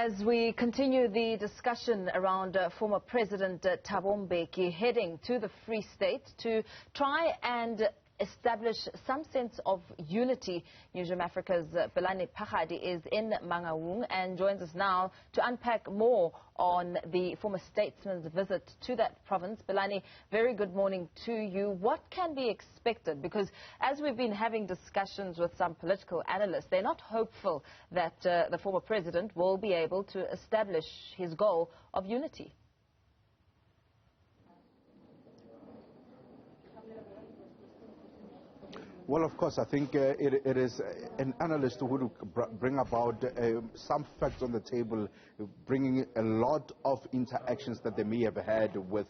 As we continue the discussion around former President Thabo Mbeki heading to the Free State to try and establish some sense of unity, Newzroom Africa's Pelane is in Mangaung and joins us now to unpack more on the former statesman's visit to that province. Pelane, very good morning to you. What can be expected? Because as we've been having discussions with some political analysts, they're not hopeful that the former president will be able to establish his goal of unity. Well, of course, I think it is an analyst who would bring about some facts on the table, bringing a lot of interactions that they may have had with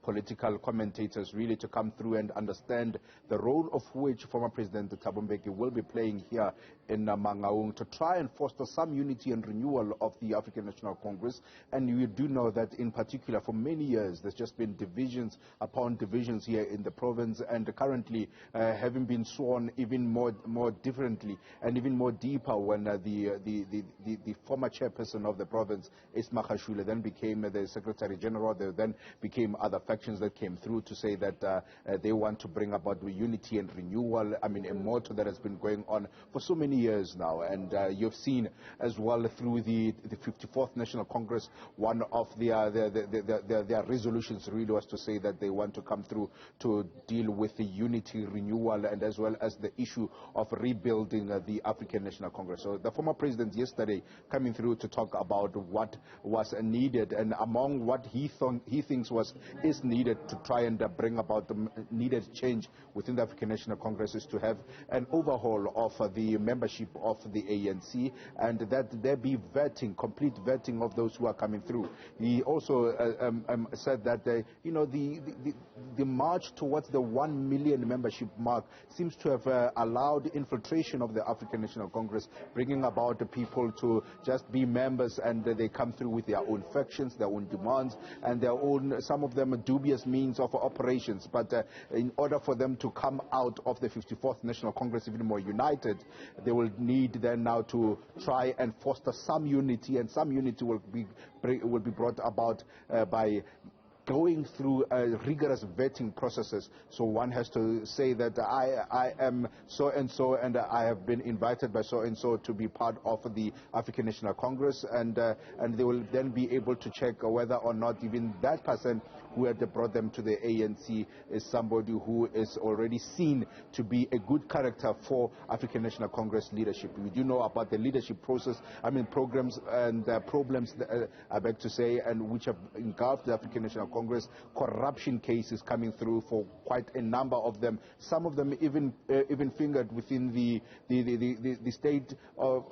political commentators, really to come through and understand the role of which former President Thabo Mbeki will be playing here in Mangaung to try and foster some unity and renewal of the African National Congress. And you do know that in particular for many years there's just been divisions upon divisions here in the province, and currently having been sworn even more differently and even more deeper when the former chairperson of the province, Ismail, then became the Secretary General. There then became other factions that came through to say that they want to bring about unity and renewal. I mean, a motto that has been going on for so many years now. And you've seen as well through the 54th National Congress, one of their resolutions really was to say that they want to come through to deal with the unity, renewal, and as well as the issue of rebuilding the African National Congress. So the former president yesterday coming through to talk about what was needed, and among what he thinks is needed to try and bring about the needed change within the African National Congress is to have an overhaul of the membership of the ANC, and that there be vetting, complete vetting of those who are coming through. He also said that the march towards the 1 million membership mark seems to have allowed infiltration of the African National Congress, bringing about the people to just be members, and they come through with their own factions, their own demands, and their own, some of them, dubious means of operations. But in order for them to come out of the 54th National Congress even more united, they will need then now to try and foster some unity, and some unity will be brought about by going through rigorous vetting processes. So one has to say that I am so-and-so, and I have been invited by so-and-so to be part of the African National Congress, and they will then be able to check whether or not even that person who had brought them to the ANC is somebody who is already seen to be a good character for African National Congress leadership. We do know about the leadership process, programs and problems, I beg to say, and which have engulfed the African National Congress. Corruption cases coming through for quite a number of them. Some of them even fingered within the state of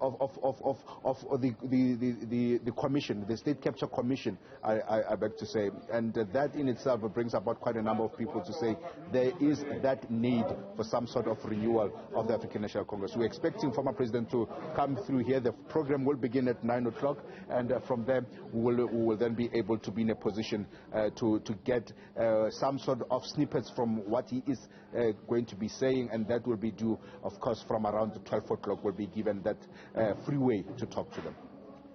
the commission, the State Capture Commission, I beg to say, and that in itself brings about quite a number of people to say there is that need for some sort of renewal of the African National Congress. We're expecting former president to come through here. The program will begin at 9 o'clock, and from there we will then be able to be in a position to get some sort of snippets from what he is going to be saying, and that will be due, of course, from around 12 o'clock. Will be given that freeway to talk to them.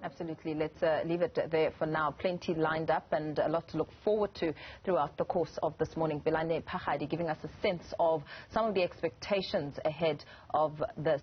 Absolutely. Let's leave it there for now. Plenty lined up and a lot to look forward to throughout the course of this morning. Phakgadi giving us a sense of some of the expectations ahead of the